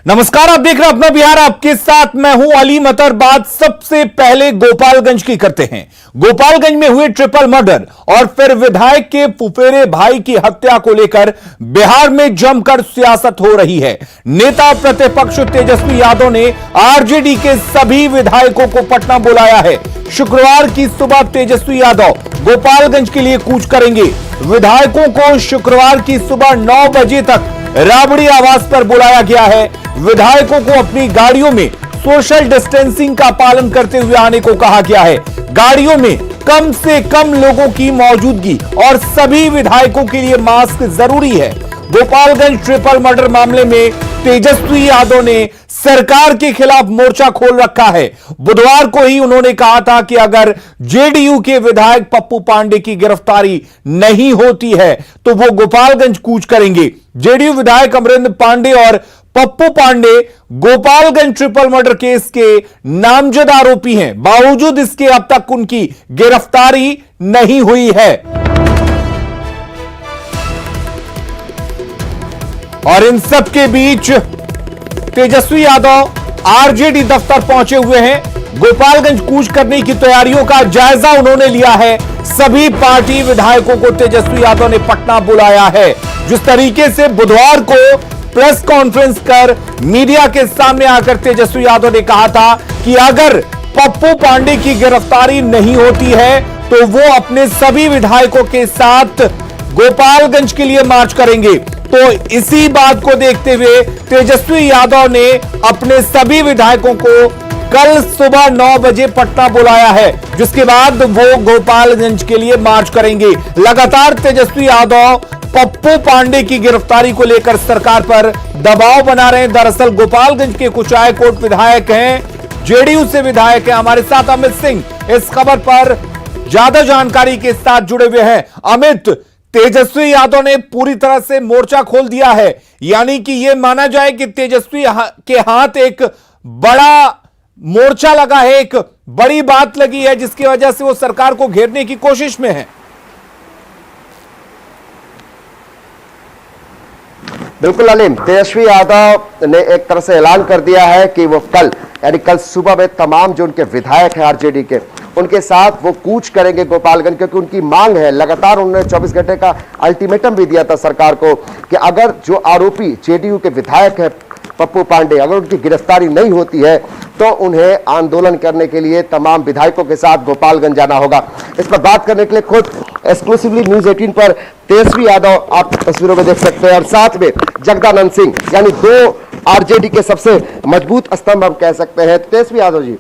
नमस्कार, आप देख रहे हैं अपना बिहार। आपके साथ मैं हूं अली मतर। बात सबसे पहले गोपालगंज की करते हैं। गोपालगंज में हुए ट्रिपल मर्डर और फिर विधायक के फुफेरे भाई की हत्या को लेकर बिहार में जमकर सियासत हो रही है। नेता प्रतिपक्ष तेजस्वी यादव ने आरजेडी के सभी विधायकों को पटना बुलाया है। शुक्रवार की सुबह तेजस्वी यादव गोपालगंज के लिए कूच करेंगे। विधायकों को शुक्रवार की सुबह 9 बजे तक राबड़ी आवास पर बुलाया गया है। विधायकों को अपनी गाड़ियों में सोशल डिस्टेंसिंग का पालन करते हुए आने को कहा गया है। गाड़ियों में कम से कम लोगों की मौजूदगी और सभी विधायकों के लिए मास्क जरूरी है। गोपालगंज ट्रिपल मर्डर मामले में तेजस्वी यादव ने सरकार के खिलाफ मोर्चा खोल रखा है। बुधवार को ही उन्होंने कहा था कि अगर जेडीयू के विधायक पप्पू पांडे की गिरफ्तारी नहीं होती है तो वो गोपालगंज कूच करेंगे। जेडीयू विधायक अमरिंदर पांडे और Pappu Pandey Gopalganj triple murder case के नामजद आरोपी हैं। बावजूद इसके अब तक उनकी गिरफ्तारी नहीं हुई है। और इन सब के बीच तेजस्वी यादव आरजेडी दफ्तर पहुंचे हुए हैं। गोपालगंज कूच करने की तैयारियों का जायजा उन्होंने लिया है। सभी पार्टी विधायकों को तेजस्वी यादव ने पटना बुलाया है। जिस तरीके से बुधवार को प्रेस कॉन्फ्रेंस कर मीडिया के सामने आकर तेजस्वी यादव ने कहा था कि अगर पप्पू पांडे की गिरफ्तारी नहीं होती है तो वो अपने सभी विधायकों के साथ गोपालगंज के लिए मार्च करेंगे। तो इसी बात को देखते हुए तेजस्वी यादव ने अपने सभी विधायकों को कल सुबह 9 बजे पटना बुलाया है, जिसके बाद वो गोपालगंज के लिए मार्च करेंगे। लगातार तेजस्वी यादव पप्पू पांडे की गिरफ्तारी को लेकर सरकार पर दबाव बना रहे हैं। दरअसल गोपालगंज के कुछ हाईकोर्ट विधायक हैं, जेडीयू से विधायक हैं। हमारे साथ अमित सिंह इस खबर पर ज्यादा जानकारी के साथ जुड़े हुए हैं। अमित, तेजस्वी यादव ने पूरी तरह से मोर्चा खोल दिया है, यानी कि यह माना जाए कि तेजस्वी के हाथ एक बड़ा मोर्चा लगा है, एक बड़ी बात लगी है जिसकी वजह से वो सरकार को घेरने की कोशिश में है। बिल्कुल अलीम, तेजस्वी यादव ने एक तरह से ऐलान कर दिया है कि वो कल यानी कल सुबह में तमाम जो उनके विधायक हैं आरजेडी के, उनके साथ वो कूच करेंगे गोपालगंज, क्योंकि उनकी मांग है। लगातार उन्होंने 24 घंटे का अल्टीमेटम भी दिया था सरकार को कि अगर जो आरोपी जेडीयू के विधायक है पप्पू पांडे, अगर उनकी गिरफ्तारी नहीं होती है तो उन्हें आंदोलन करने के लिए तमाम विधायकों के साथ गोपालगंज जाना होगा। इस पर बात करने के लिए खुद एक्सक्लूसिवली न्यूज 18 पर तेजस्वी यादव आप तस्वीरों में देख सकते हैं, और साथ में जगदानंद सिंह, यानी 2 आरजेडी के सबसे मजबूत स्तंभ हम कह सकते हैं। तेजस्वी यादव जी,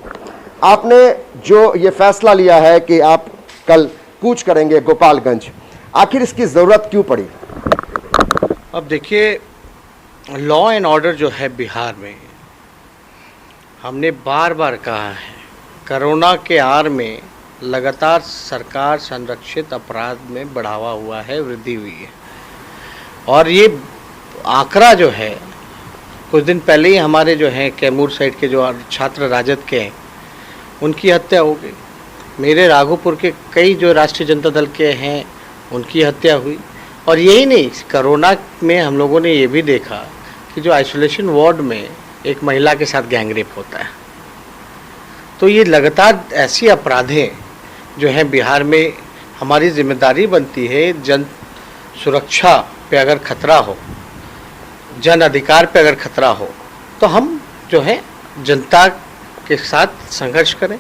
आपने जो ये फैसला लिया है कि आप कल कूच करेंगे गोपालगंज, आखिर इसकी जरूरत क्यों पड़ी? अब देखिए, लॉ एंड ऑर्डर जो है बिहार में, हमने बार बार कहा है, कोरोना के आड़ में लगातार सरकार संरक्षित अपराध में बढ़ावा हुआ है, वृद्धि हुई है। और ये आंकड़ा जो है, कुछ दिन पहले ही हमारे जो हैं कैमूर साइड के जो छात्र राजद के हैं उनकी हत्या हो गई। मेरे राघोपुर के कई जो राष्ट्रीय जनता दल के हैं उनकी हत्या हुई। और यही नहीं, कोरोना में हम लोगों ने ये भी देखा कि जो आइसोलेशन वार्ड में एक महिला के साथ गैंगरेप होता है। तो ये लगातार ऐसी अपराधें जो हैं बिहार में, हमारी जिम्मेदारी बनती है जन सुरक्षा पे अगर खतरा हो, जन अधिकार पे अगर खतरा हो तो हम जो है जनता के साथ संघर्ष करें।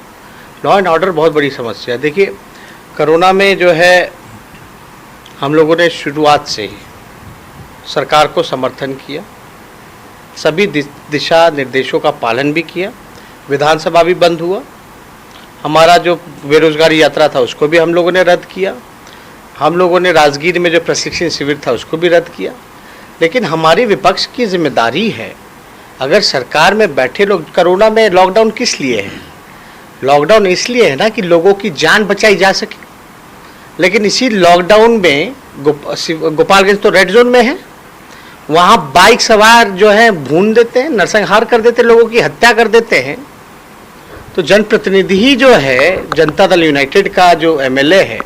लॉ एंड ऑर्डर बहुत बड़ी समस्या है। देखिए, कोरोना में जो है हम लोगों ने शुरुआत से ही सरकार को समर्थन किया, सभी दिशा निर्देशों का पालन भी किया। विधानसभा भी बंद हुआ, हमारा जो बेरोजगारी यात्रा था उसको भी हम लोगों ने रद्द किया, हम लोगों ने राजगीर में जो प्रशिक्षण शिविर था उसको भी रद्द किया। लेकिन हमारी विपक्ष की जिम्मेदारी है, अगर सरकार में बैठे लोग, कोरोना में लॉकडाउन किस लिए है? लॉकडाउन इसलिए है ना कि लोगों की जान बचाई जा सके। लेकिन इसी लॉकडाउन में गोपालगंज तो रेड जोन में है, वहाँ बाइक सवार जो है भून देते हैं, नरसंहार कर देते हैं, लोगों की हत्या कर देते हैं। तो जनप्रतिनिधि ही जो है जनता दल यूनाइटेड का जो एमएलए है,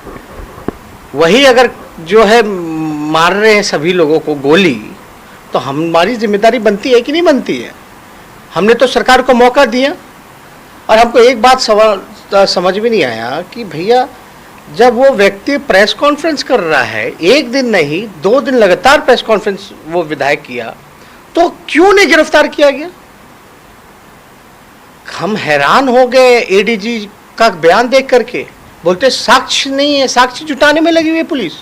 वही अगर जो है मार रहे हैं सभी लोगों को गोली, तो हमारी जिम्मेदारी बनती है कि नहीं बनती है? हमने तो सरकार को मौका दिया। और हमको एक बात समझ में नहीं आया कि भैया जब वो व्यक्ति प्रेस कॉन्फ्रेंस कर रहा है, एक दिन नहीं 2 दिन लगातार प्रेस कॉन्फ्रेंस वो विधायक किया, तो क्यों नहीं गिरफ्तार किया गया? हम हैरान हो गए एडीजी का बयान देख करके। बोलते साक्ष्य नहीं है, साक्ष्य जुटाने में लगी हुई है पुलिस।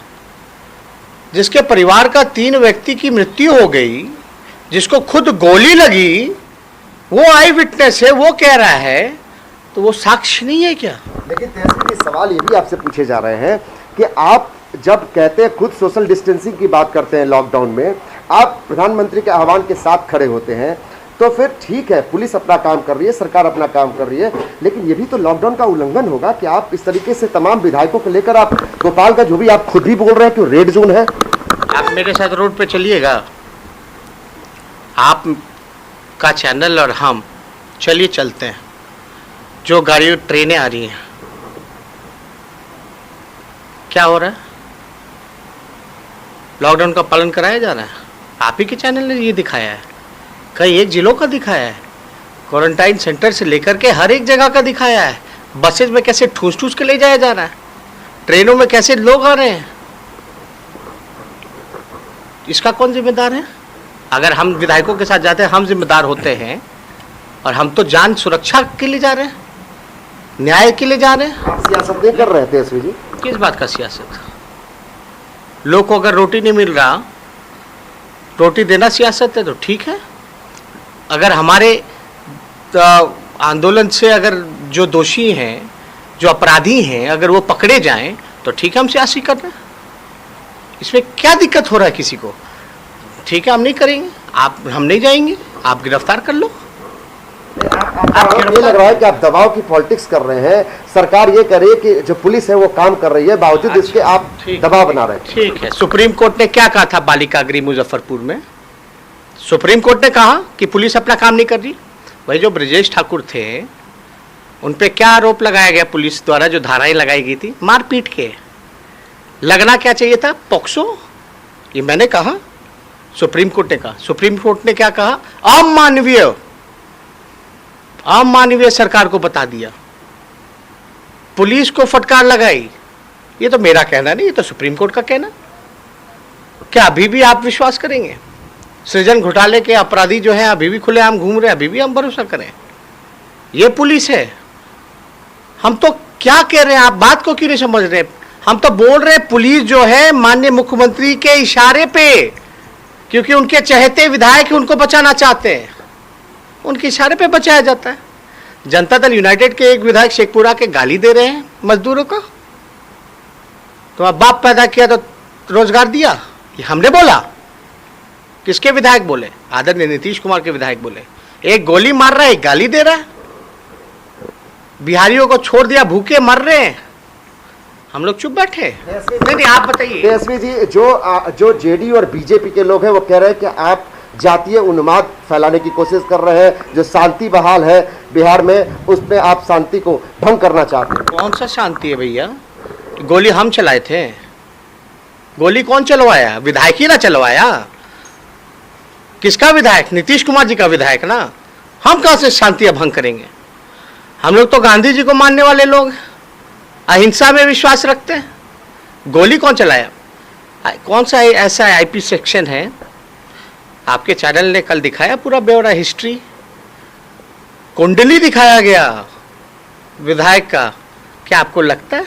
जिसके परिवार का 3 व्यक्ति की मृत्यु हो गई, जिसको खुद गोली लगी, वो आई विटनेस है, वो कह रहा है, तो वो साक्ष्य नहीं है क्या? लेकिन तेजस्वी जी, सवाल ये भी आपसे पूछे जा रहे हैं कि आप जब कहते हैं, खुद सोशल डिस्टेंसिंग की बात करते हैं लॉकडाउन में, आप प्रधानमंत्री के आह्वान के साथ खड़े होते हैं, तो फिर ठीक है, पुलिस अपना काम कर रही है, सरकार अपना काम कर रही है, लेकिन ये भी तो लॉकडाउन का उल्लंघन होगा कि आप इस तरीके से तमाम विधायकों को लेकर आप गोपालगंज, जो भी आप खुद भी बोल रहे हैं कि रेड जोन है। आप मेरे साथ रोड पे चलिएगा, आप का चैनल और हम चलिए चलते हैं। जो गाड़ी ट्रेनें आ रही हैं, क्या हो रहा है? लॉकडाउन का पालन कराया जा रहा है। आप ही के चैनल ने ये दिखाया है, कई एक जिलों का दिखाया है, क्वारंटाइन सेंटर से लेकर के हर एक जगह का दिखाया है। बसेज में कैसे ठूस ठूस के ले जाया जा रहा है, ट्रेनों में कैसे लोग आ रहे हैं, इसका कौन जिम्मेदार है? अगर हम विधायकों के साथ जाते हैं, हम जिम्मेदार होते हैं, और हम तो जान सुरक्षा के लिए जा रहे हैं, न्याय के लिए जा रहे हैं। आप सियासत नहीं कर रहे थे तेजस्वी जी? किस बात का सियासत? लोग को अगर रोटी नहीं मिल रहा, रोटी देना सियासत है तो ठीक है। अगर हमारे आंदोलन से अगर जो दोषी हैं, जो अपराधी हैं, अगर वो पकड़े जाएं तो ठीक है, हम सियासी कर रहे हैं। इसमें क्या दिक्कत हो रहा है किसी को? ठीक है, हम नहीं करेंगे, हम नहीं जाएंगे, आप गिरफ्तार कर लो। आपको ये लग रहा है कि आप दबाव की पॉलिटिक्स कर रहे हैं, सरकार ये करे कि जो पुलिस है वो काम कर रही है, बावजूद इसके आप दबाव बना रहे हैं। ठीक है, सुप्रीम कोर्ट ने क्या कहा था बालिका गृह मुजफ्फरपुर में? सुप्रीम कोर्ट ने कहा कि पुलिस अपना काम नहीं कर रही। भाई, जो ब्रजेश ठाकुर थे, उन पे क्या आरोप लगाया गया पुलिस द्वारा, जो धाराएं लगाई गई थी मारपीट के? लगना क्या चाहिए था? पॉक्सो। ये मैंने कहा, सुप्रीम कोर्ट ने कहा। सुप्रीम कोर्ट ने क्या कहा? अमानवीय सरकार को बता दिया, पुलिस को फटकार लगाई। ये तो मेरा कहना नहीं, ये तो सुप्रीम कोर्ट का कहना। क्या अभी भी आप विश्वास करेंगे? सृजन घोटाले के अपराधी जो हैं अभी भी खुलेआम घूम रहे हैं, अभी भी हम भरोसा करें? ये पुलिस है। हम तो क्या कह रहे हैं, आप बात को क्यों नहीं समझ रहे? हम तो बोल रहे हैं पुलिस जो है माननीय मुख्यमंत्री के इशारे पे, क्योंकि उनके चहेते विधायक उनको बचाना चाहते हैं, उनके इशारे पे बचाया जाता है। जनता दल यूनाइटेड के एक विधायक शेखपुरा के गाली दे रहे हैं मजदूरों को। तो अब बाप पैदा किया तो रोजगार दिया, ये हमने बोला? किसके विधायक बोले? आदरणीय नीतीश कुमार के विधायक बोले। एक गोली मार रहा है, एक गाली दे रहा है। बिहारियों को छोड़ दिया, भूखे मर रहे हैं, हम लोग चुप बैठे। नहीं, आप बताइए। तेजस्वी जी, जो जेडीयू और बीजेपी के लोग हैं वो कह रहे हैं कि आप जातीय उन्माद फैलाने की कोशिश कर रहे हैं, जो शांति बहाल है बिहार में, उसमें आप शांति को भंग करना चाहते हैं। कौन सा शांति है भैया? गोली हम चलाए थे? गोली कौन चलवाया? विधायक ही ना चलवाया। किसका विधायक? नीतीश कुमार जी का विधायक ना। हम कहां से शांति भंग करेंगे? हम लोग तो गांधी जी को मानने वाले लोग, अहिंसा में विश्वास रखते हैं। गोली कौन चलाया? कौन सा ऐसा आईपी सेक्शन है? आपके चैनल ने कल दिखाया पूरा ब्यौरा, हिस्ट्री, कुंडली दिखाया गया विधायक का। क्या आपको लगता है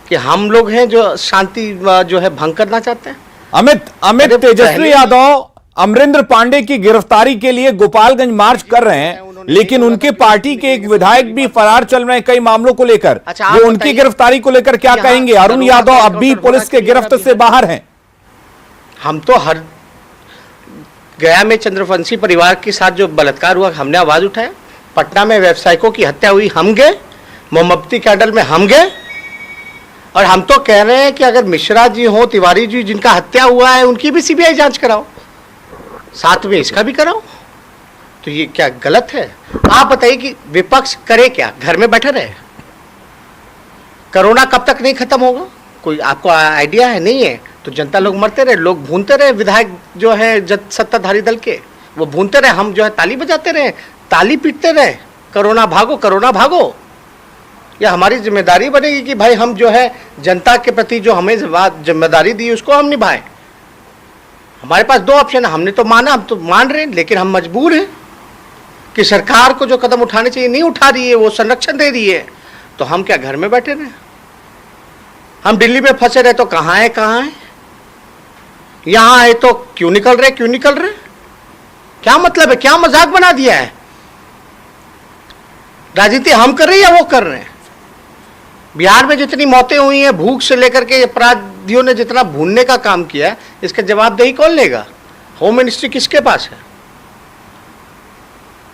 कि हम लोग हैं जो शांति जो है भंग करना चाहते हैं? अमित तेजस्वी यादव अमरिंदर पांडे की गिरफ्तारी के लिए गोपालगंज मार्च कर रहे हैं, लेकिन उनके पार्टी के एक विधायक भी फरार चल रहे हैं कई मामलों को लेकर। वो उनकी गिरफ्तारी को लेकर क्या कहेंगे? अरुण यादव अब भी पुलिस के गिरफ्त से बाहर हैं। हम तो हर गया में चंद्रवंशी परिवार के साथ जो बलात्कार हुआ, हमने आवाज उठाया। पटना में व्यवसायिकों की हत्या हुई, हम गए। मोमबत्ती कैंडल में हम गए। और हम तो कह रहे हैं कि अगर मिश्रा जी हो, तिवारी जी जिनका हत्या हुआ है, उनकी भी सीबीआई जांच कराओ, साथ में इसका भी कराओ। तो ये क्या गलत है? आप बताइए कि विपक्ष करे क्या? घर में बैठे रहे? कोरोना कब तक नहीं खत्म होगा? कोई आपको आइडिया है? नहीं है तो जनता लोग मरते रहे, लोग भूनते रहे, विधायक जो है सत्ताधारी दल के वो भूनते रहे, हम जो है ताली बजाते रहे, ताली पीटते रहे, कोरोना भागो कोरोना भागो। या हमारी जिम्मेदारी बनेगी कि भाई हम जो है जनता के प्रति जो हमें जिम्मेदारी दी उसको हम निभाएं। हमारे पास दो ऑप्शन है, हमने तो माना, हम तो मान रहे हैं, लेकिन हम मजबूर हैं कि सरकार को जो कदम उठाने चाहिए नहीं उठा रही है, वो संरक्षण दे रही है, तो हम क्या घर में बैठे रहे? हम दिल्ली में फंसे रहे तो कहाँ है, यहाँ आए तो क्यों निकल रहे, क्या मतलब है, क्या मजाक बना दिया है? राजनीति हम कर रहे हैं या वो कर रहे हैं? बिहार में जितनी मौतें हुई हैं, भूख से लेकर के अपराधियों ने जितना भूनने का काम किया है, इसका जवाबदेही कौन लेगा? होम मिनिस्ट्री किसके पास है?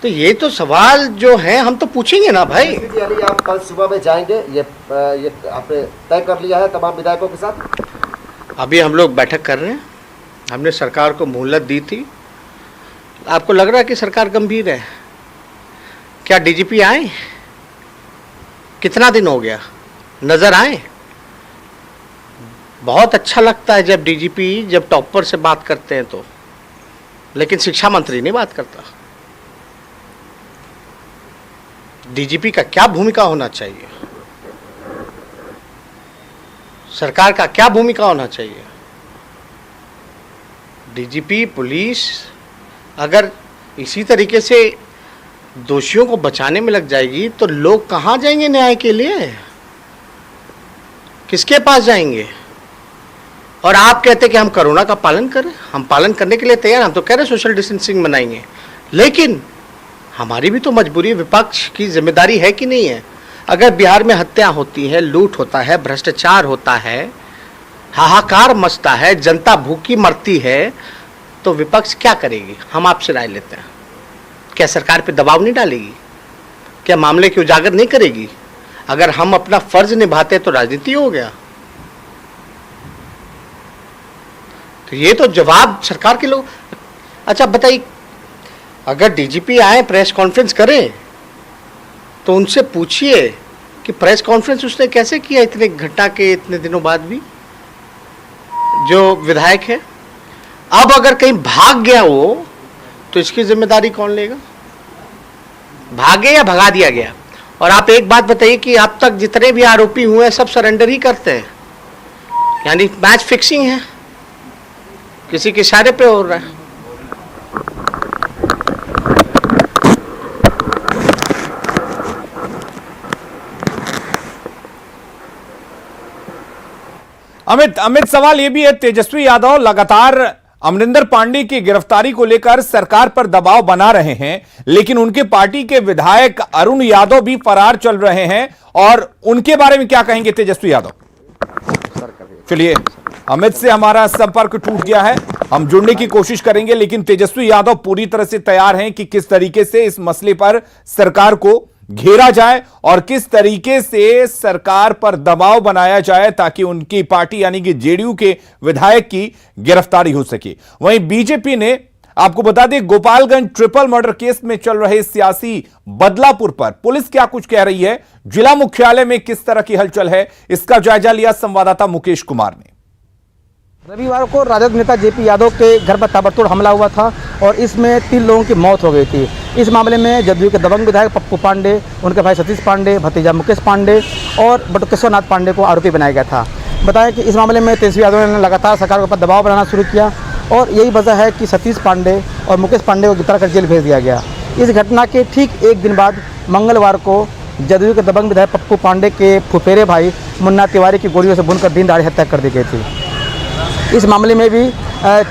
तो ये तो सवाल जो है हम तो पूछेंगे ना भाई। यानी आप कल सुबह में जाएंगे, ये आपने तय कर लिया है तमाम विधायकों के साथ? अभी हम लोग बैठक कर रहे हैं, हमने सरकार को मोहलत दी थी। आपको लग रहा है कि सरकार गंभीर है? क्या डीजीपी आए? कितना दिन हो गया, नजर आए? बहुत अच्छा लगता है जब डीजीपी जब टॉपर से बात करते हैं तो, लेकिन शिक्षा मंत्री नहीं बात करता। डीजीपी का क्या भूमिका होना चाहिए, सरकार का क्या भूमिका होना चाहिए? डीजीपी पुलिस अगर इसी तरीके से दोषियों को बचाने में लग जाएगी तो लोग कहाँ जाएंगे न्याय के लिए? किसके पास जाएंगे? और आप कहते हैं कि हम कोरोना का पालन करें, हम पालन करने के लिए तैयार, हम तो कह रहे हैं सोशल डिस्टेंसिंग बनाएंगे, लेकिन हमारी भी तो मजबूरी, विपक्ष की जिम्मेदारी है कि नहीं है? अगर बिहार में हत्या होती है, लूट होता है, भ्रष्टाचार होता है, हाहाकार मचता है, जनता भूखी मरती है, तो विपक्ष क्या करेगी? हम आपसे राय लेते हैं। क्या सरकार पे दबाव नहीं डालेगी? क्या मामले की उजागर नहीं करेगी? अगर हम अपना फर्ज निभाते तो राजनीति हो गया। तो ये तो जवाब सरकार के लोग। अच्छा बताइए, अगर डीजीपी आए प्रेस कॉन्फ्रेंस करें तो उनसे पूछिए कि प्रेस कॉन्फ्रेंस उसने कैसे किया इतने घटना के इतने दिनों बाद भी, जो विधायक है। अब अगर कहीं भाग गया वो तो इसकी जिम्मेदारी कौन लेगा? भागे या भगा दिया गया? और आप एक बात बताइए कि अब तक जितने भी आरोपी हुए हैं सब सरेंडर ही करते हैं, यानी मैच फिक्सिंग है, किसी के इशारे पे हो रहा है। अमित सवाल यह भी है, तेजस्वी यादव लगातार अमरिंदर पांडे की गिरफ्तारी को लेकर सरकार पर दबाव बना रहे हैं, लेकिन उनके पार्टी के विधायक अरुण यादव भी फरार चल रहे हैं, और उनके बारे में क्या कहेंगे तेजस्वी यादव? चलिए, अमित से हमारा संपर्क टूट गया है, हम जुड़ने की कोशिश करेंगे, लेकिन तेजस्वी यादव पूरी तरह से तैयार हैं कि किस तरीके से इस मसले पर सरकार को घेरा जाए और किस तरीके से सरकार पर दबाव बनाया जाए ताकि उनकी पार्टी यानी कि जेडीयू के विधायक की गिरफ्तारी हो सके। वहीं बीजेपी ने, आपको बता दें, गोपालगंज ट्रिपल मर्डर केस में चल रहे सियासी बदलापुर पर पुलिस क्या कुछ कह रही है, जिला मुख्यालय में किस तरह की हलचल है, इसका जायजा लिया संवाददाता मुकेश कुमार ने। रविवार को राजद नेता जेपी यादव के घर पर ताबड़तोड़ हमला हुआ था और इसमें 3 लोगों की मौत हो गई थी। इस मामले में जदयू के दबंग विधायक पप्पू पांडे, उनके भाई सतीश पांडे, भतीजा मुकेश पांडे और बटुकेश्वर नाथ पांडे को आरोपी बनाया गया था। बताया कि इस मामले में तेजस्वी यादव ने लगातार सरकार के ऊपर दबाव बनाना शुरू किया और यही वजह है कि सतीश पांडे और मुकेश पांडे को गिरफ्तार कर जेल भेज दिया गया। इस घटना के ठीक एक दिन बाद मंगलवार को जदयू के दबंग विधायक पप्पू पांडे के फुफेरे भाई मुन्ना तिवारी की गोलियों से भूनकर दिन दहाड़े हत्या कर दी गई थी। इस मामले में भी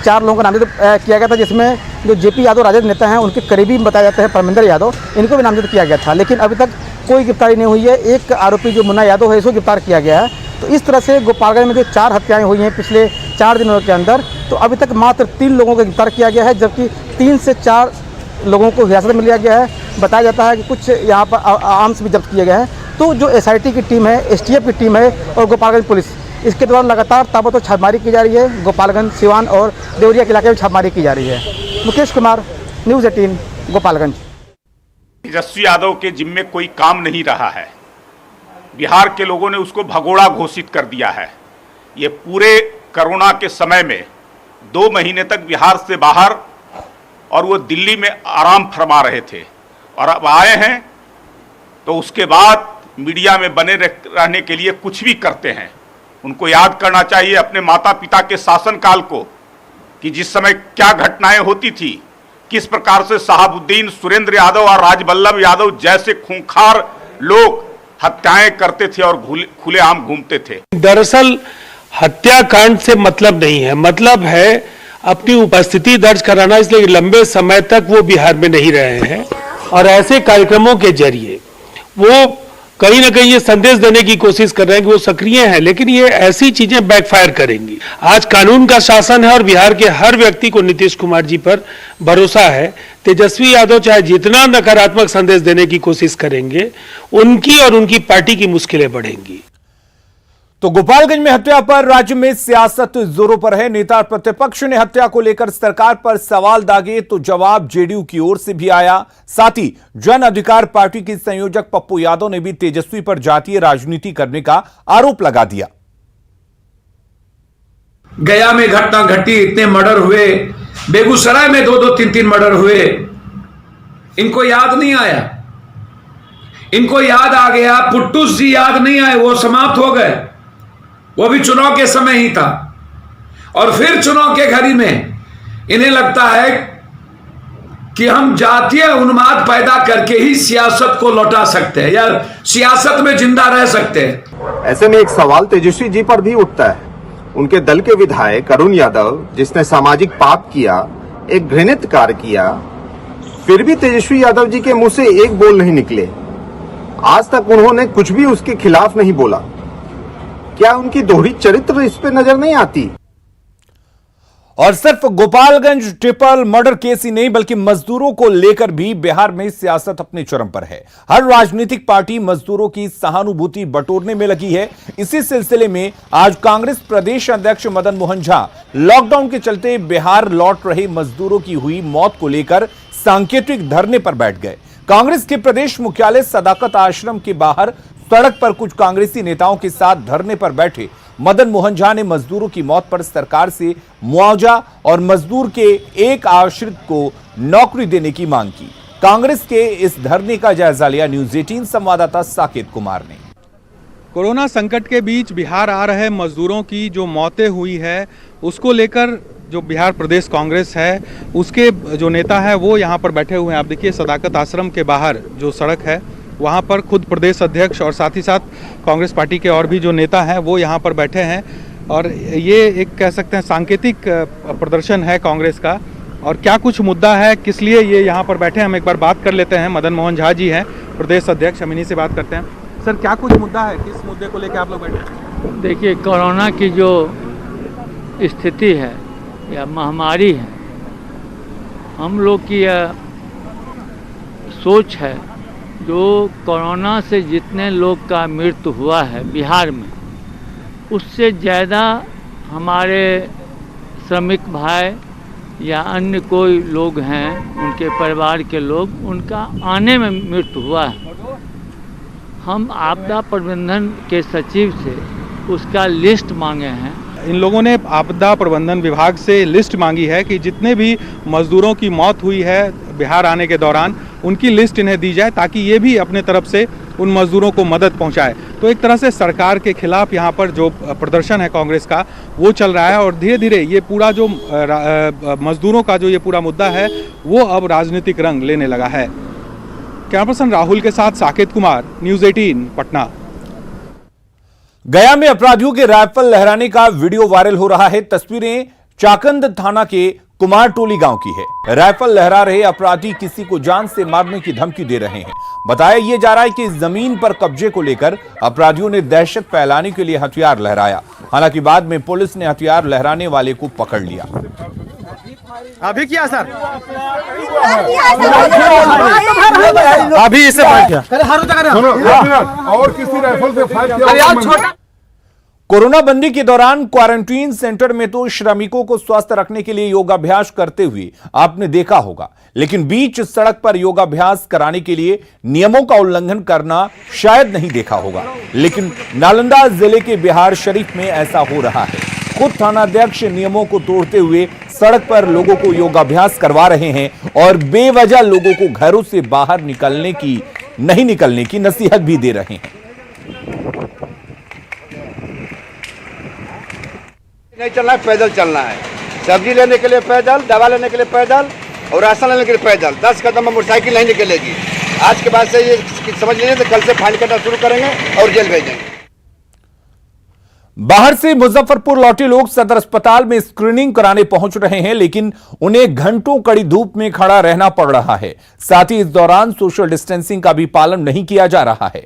4 लोगों का नामजद किया गया था, जिसमें जो जेपी यादव राजद नेता हैं उनके करीबी बताए जाते हैं परमिंदर यादव, इनको भी नामजद किया गया था, लेकिन अभी तक कोई गिरफ्तारी नहीं हुई है। एक आरोपी जो मुन्ना यादव है इसको गिरफ्तार किया गया है। तो इस तरह से गोपालगंज में जो 4 हत्याएं हुई हैं पिछले 4 दिनों के अंदर, तो अभी तक मात्र 3 लोगों को गिरफ्तार किया गया है, जबकि 3 से 4 लोगों को हिरासत में लिया गया है। बताया जाता है कि कुछ यहाँ पर आर्म्स भी जब्त किए गए हैं। तो जो SIT की टीम है, STF की टीम है और गोपालगंज पुलिस, इसके दौरान लगातार ताबड़तोड़ छापेमारी की जा रही है। गोपालगंज, सिवान और देवरिया के इलाके में छापेमारी की जा रही है। मुकेश कुमार, न्यूज़ 18, गोपालगंज। तेजस्वी यादव के जिम्मे कोई काम नहीं रहा है। बिहार के लोगों ने उसको भगोड़ा घोषित कर दिया है। ये पूरे कोरोना के समय में 2 महीने तक बिहार से बाहर और वो दिल्ली में आराम फरमा रहे थे, और अब आए हैं तो उसके बाद मीडिया में बने रहने के लिए कुछ भी करते हैं। उनको याद करना चाहिए अपने माता पिता के शासनकाल को, कि जिस समय क्या घटनाएं होती थी, किस प्रकार से शहाबुद्दीन, सुरेंद्र यादव और राजवल्लभ यादव जैसे खूंखार लोग हत्याएं करते थे और खुलेआम घूमते थे। दरअसल हत्याकांड से मतलब नहीं है, मतलब है अपनी उपस्थिति दर्ज कराना। इसलिए लंबे समय तक वो बिहार में नहीं रहे हैं, और ऐसे कार्यक्रमों के जरिए वो कहीं ना कहीं ये संदेश देने की कोशिश कर रहे हैं कि वो सक्रिय हैं, लेकिन ये ऐसी चीजें बैकफायर करेंगी। आज कानून का शासन है और बिहार के हर व्यक्ति को नीतीश कुमार जी पर भरोसा है। तेजस्वी यादव चाहे जितना नकारात्मक संदेश देने की कोशिश करेंगे, उनकी और उनकी पार्टी की मुश्किलें बढ़ेंगी। तो गोपालगंज में हत्या पर राज्य में सियासत जोरों पर है। नेता प्रतिपक्ष ने हत्या को लेकर सरकार पर सवाल दागे तो जवाब जेडीयू की ओर से भी आया। साथ ही जन अधिकार पार्टी के संयोजक पप्पू यादव ने भी तेजस्वी पर जातीय राजनीति करने का आरोप लगा दिया। गया में घटना घटी, इतने मर्डर हुए, बेगूसराय में 2-2, 3-3 मर्डर हुए, इनको याद नहीं आया। इनको याद आ गया, पुट्टूस जी याद नहीं आए, वो समाप्त हो गए। वो भी चुनाव के समय ही था, और फिर चुनाव के घड़ी में इन्हें लगता है कि हम जातीय उन्माद पैदा करके ही सियासत को लौटा सकते हैं या सियासत में जिंदा रह सकते हैं। ऐसे में एक सवाल तेजस्वी जी पर भी उठता है। उनके दल के विधायक अरुण यादव, जिसने सामाजिक पाप किया, एक घृणित कार्य किया, फिर भी तेजस्वी यादव जी के मुंह से एक बोल नहीं निकले। आज तक उन्होंने कुछ भी उसके खिलाफ नहीं बोला। क्या उनकी दोहरी चरित्र इस पे नजर नहीं आती? और सिर्फ गोपालगंज ट्रिपल मर्डर केस ही नहीं, बल्कि मजदूरों को लेकर भी बिहार में सियासत अपने चरम पर है। हर राजनीतिक पार्टी मजदूरों की सहानुभूति बटोरने में लगी है। इसी सिलसिले में आज कांग्रेस प्रदेश अध्यक्ष मदन मोहन झा लॉकडाउन के चलते बिहार लौट रहे मजदूरों की हुई मौत को लेकर सांकेतिक धरने पर बैठ गए। कांग्रेस के प्रदेश मुख्यालय सदाकत आश्रम के बाहर सड़क पर कुछ कांग्रेसी नेताओं के साथ धरने पर बैठे मदन मोहन झा ने मजदूरों की मौत पर सरकार से मुआवजा और मजदूर के एक आश्रित को नौकरी देने की मांग की। कांग्रेस के इस धरने का जायजा लिया न्यूज 18 संवाददाता साकेत कुमार ने। कोरोना संकट के बीच बिहार आ रहे मजदूरों की जो मौतें हुई है, उसको लेकर जो बिहार प्रदेश कांग्रेस है, उसके जो नेता है वो यहाँ पर बैठे हुए हैं। आप देखिए सदाकत आश्रम के बाहर जो सड़क है, वहाँ पर खुद प्रदेश अध्यक्ष और साथ ही साथ कांग्रेस पार्टी के और भी जो नेता हैं वो यहाँ पर बैठे हैं। और ये एक कह सकते हैं सांकेतिक प्रदर्शन है कांग्रेस का। और क्या कुछ मुद्दा है, किस लिए ये यहाँ पर बैठे हैं, हम एक बार बात कर लेते हैं। मदन मोहन झा जी हैं प्रदेश अध्यक्ष, हम इन्हीं से बात करते हैं। सर, क्या कुछ मुद्दा है, किस मुद्दे को लेकर आप लोग बैठे हैं? देखिए, कोरोना की जो स्थिति है या महामारी है, हम लोग की यह सोच है, जो कोरोना से जितने लोग का मृत्यु हुआ है बिहार में, उससे ज़्यादा हमारे श्रमिक भाई या अन्य कोई लोग हैं, उनके परिवार के लोग, उनका आने में मृत्यु हुआ है। हम आपदा प्रबंधन के सचिव से उसका लिस्ट मांगे हैं। इन लोगों ने आपदा प्रबंधन विभाग से लिस्ट मांगी है कि जितने भी मजदूरों की मौत हुई है बिहार आने के दौरान, उनकी लिस्ट इन्हें दी जाए ताकि ये भी अपने तरफ से उन मजदूरों को मदद पहुंचाए। तो एक तरह से सरकार के खिलाफ यहाँ पर जो प्रदर्शन है कांग्रेस का, वो चल रहा है। और धीरे धीरे ये पूरा जो मजदूरों का जो ये पूरा मुद्दा है, वो अब राजनीतिक रंग लेने लगा है। कैमरा पर्सन राहुल के साथ साकेत कुमार, न्यूज 18 पटना। गया में अपराधियों के राइफल लहराने का वीडियो वायरल हो रहा है। तस्वीरें चाकंद थाना के कुमारटोली गांव की है। राइफल लहरा रहे अपराधी किसी को जान से मारने की धमकी दे रहे हैं। बताया यह जा रहा है कि जमीन पर कब्जे को लेकर अपराधियों ने दहशत फैलाने के लिए हथियार लहराया। हालांकि बाद में पुलिस ने हथियार लहराने वाले को पकड़ लिया। अभी क्या सर? अभी इसे और किसी राइफल से फायर किया। कोरोना बंदी के दौरान क्वारंटीन सेंटर में तो श्रमिकों को स्वस्थ रखने के लिए योगाभ्यास करते हुए आपने देखा होगा, लेकिन बीच सड़क पर योगाभ्यास कराने के लिए नियमों का उल्लंघन करना शायद नहीं देखा होगा। लेकिन नालंदा जिले के बिहार शरीफ में ऐसा हो रहा है। खुद थानाध्यक्ष नियमों को तोड़ते हुए सड़क पर लोगों को योगाभ्यास करवा रहे हैं और बेवजह लोगों को घरों से बाहर नहीं निकलने की नसीहत भी दे रहे हैं। नहीं चलना है, पैदल चलना है। सब्जी लेने के लिए पैदल, दवा लेने के लिए पैदल और राशन लेने के लिए पैदल। 10 कदम में मोटरसाइकिल नहीं निकलेगी। आज के बाद से ये समझ लीजिए तो कल से फाइन कटना शुरू करेंगे और जेल भेजेंगे। बाहर से मुजफ्फरपुर लौटे लोग सदर अस्पताल में स्क्रीनिंग कराने पहुंच रहे हैं, लेकिन उन्हें घंटों कड़ी धूप में खड़ा रहना पड़ रहा है। साथ ही इस दौरान सोशल डिस्टेंसिंग का भी पालन नहीं किया जा रहा है।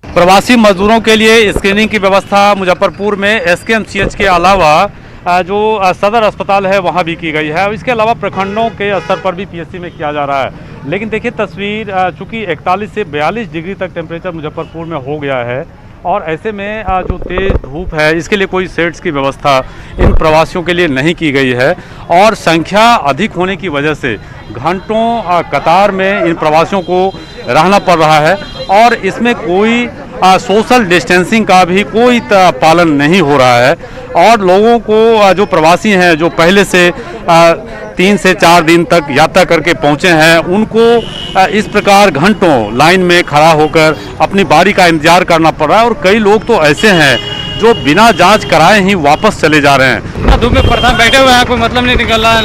प्रवासी मजदूरों के लिए स्क्रीनिंग की व्यवस्था मुजफ्फरपुर में एसकेएमसीएच के अलावा जो सदर अस्पताल है वहाँ भी की गई है। और इसके अलावा प्रखंडों के स्तर पर भी पीएचसी में किया जा रहा है। लेकिन देखिए तस्वीर, चूँकि 41 से 42 डिग्री तक टेम्परेचर मुजफ्फरपुर में हो गया है और ऐसे में जो तेज़ धूप है इसके लिए कोई शेड्स की व्यवस्था इन प्रवासियों के लिए नहीं की गई है और संख्या अधिक होने की वजह से घंटों कतार में इन प्रवासियों को रहना पड़ रहा है और इसमें कोई सोशल डिस्टेंसिंग का भी कोई पालन नहीं हो रहा है। और लोगों को जो प्रवासी हैं जो पहले से 3 से 4 दिन तक यात्रा करके पहुंचे हैं उनको इस प्रकार घंटों लाइन में खड़ा होकर अपनी बारी का इंतजार करना पड़ रहा है। और कई लोग तो ऐसे हैं जो बिना जांच कराए ही वापस चले जा रहे हैं। धूप में परेशान बैठे हुए हैं, कोई मतलब नहीं निकल रहा है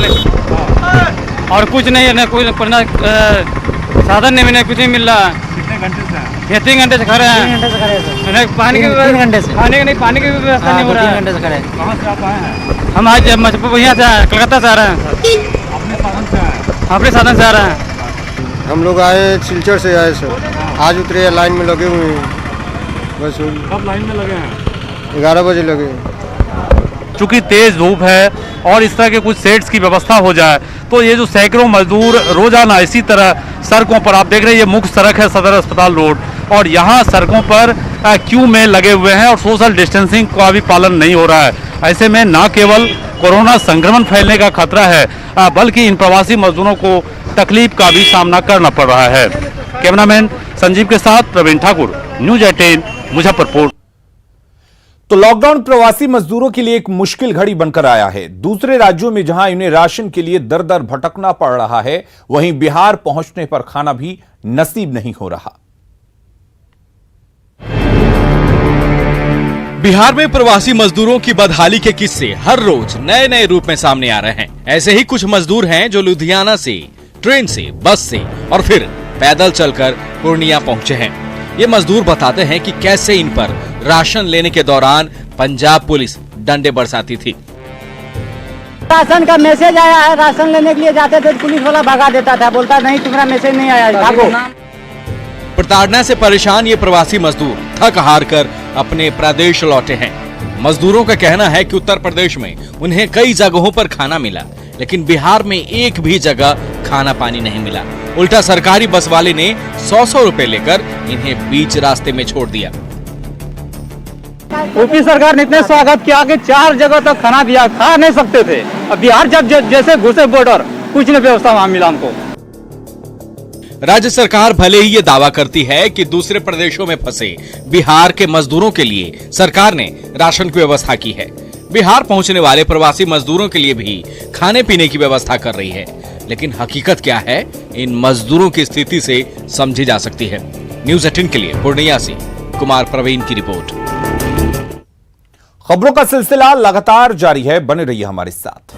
और कुछ नहीं है, ना कोई साधन नहीं मिला, कुछ नहीं मिल रहा है। कितने घंटे से हैं? ये 3 घंटे से खड़े हैं। पानी की पानी की भी व्यवस्था नहीं हो रहा है। 3 घंटे से खड़े। कहाँ से आप आए हैं? हम आज यहाँ से कलकत्ता से आ रहे हैं। अपने साधन से आए? अपने साधन से आ रहे हैं। हम लोग आए सिलचर से आए सर, आज उतरे लाइन में लगे हुए हैं। बस कब लाइन में लगे हैं? 11 बजे लगे। चूँकि तेज़ धूप है और इस तरह के कुछ सेट्स की व्यवस्था हो जाए तो ये जो सैकड़ों मजदूर रोजाना इसी तरह सड़कों पर, आप देख रहे हैं ये मुख्य सड़क है सदर अस्पताल रोड, और यहाँ सड़कों पर क्यू में लगे हुए हैं और सोशल डिस्टेंसिंग का भी पालन नहीं हो रहा है। ऐसे में न केवल कोरोना संक्रमण फैलने का खतरा है बल्कि इन प्रवासी मजदूरों को तकलीफ का भी सामना करना पड़ रहा है। कैमरामैन संजीव के साथ प्रवीण ठाकुर, न्यूज़ 18 मुजफ्फरपुर। तो लॉकडाउन प्रवासी मजदूरों के लिए एक मुश्किल घड़ी बनकर आया है। दूसरे राज्यों में जहां इन्हें राशन के लिए दर दर भटकना पड़ रहा है, वहीं बिहार पहुंचने पर खाना भी नसीब नहीं हो रहा। बिहार में प्रवासी मजदूरों की बदहाली के किस्से हर रोज नए नए रूप में सामने आ रहे हैं। ऐसे ही कुछ मजदूर हैं जो लुधियाना से, ट्रेन से, बस से और फिर पैदल चलकर पूर्णिया पहुंचे हैं। ये मजदूर बताते हैं कि कैसे इन पर राशन लेने के दौरान पंजाब पुलिस डंडे बरसाती थी। राशन का मैसेज आया है, राशन लेने के लिए जाते थे पुलिस वाला भगा देता था, बोलता नहीं तुम्हारा मैसेज नहीं आया, भागो। प्रताड़ना से परेशान ये प्रवासी मजदूर थक हार कर अपने प्रदेश लौटे हैं। मजदूरों का कहना है कि उत्तर प्रदेश में उन्हें कई जगहों पर खाना मिला, लेकिन बिहार में एक भी जगह खाना पानी नहीं मिला। उल्टा सरकारी बस वाले ने 100-100 रुपए लेकर इन्हें बीच रास्ते में छोड़ दिया। यूपी सरकार ने इतने स्वागत किया कि 4 जगह तक खाना दिया, खा नहीं सकते थे। अब बिहार जब जैसे घुसे बॉर्डर, कुछ नहीं व्यवस्था वहां मिला हमको। राज्य सरकार भले ही ये दावा करती है कि दूसरे प्रदेशों में फंसे बिहार के मजदूरों के लिए सरकार ने राशन की व्यवस्था की है। बिहार पहुंचने वाले प्रवासी मजदूरों के लिए भी खाने पीने की व्यवस्था कर रही है, लेकिन हकीकत क्या है इन मजदूरों की स्थिति से समझी जा सकती है। न्यूज़ 18 के लिए पूर्णिया से कुमार प्रवीण की रिपोर्ट। खबरों का सिलसिला लगातार जारी है, बने रहिए हमारे साथ।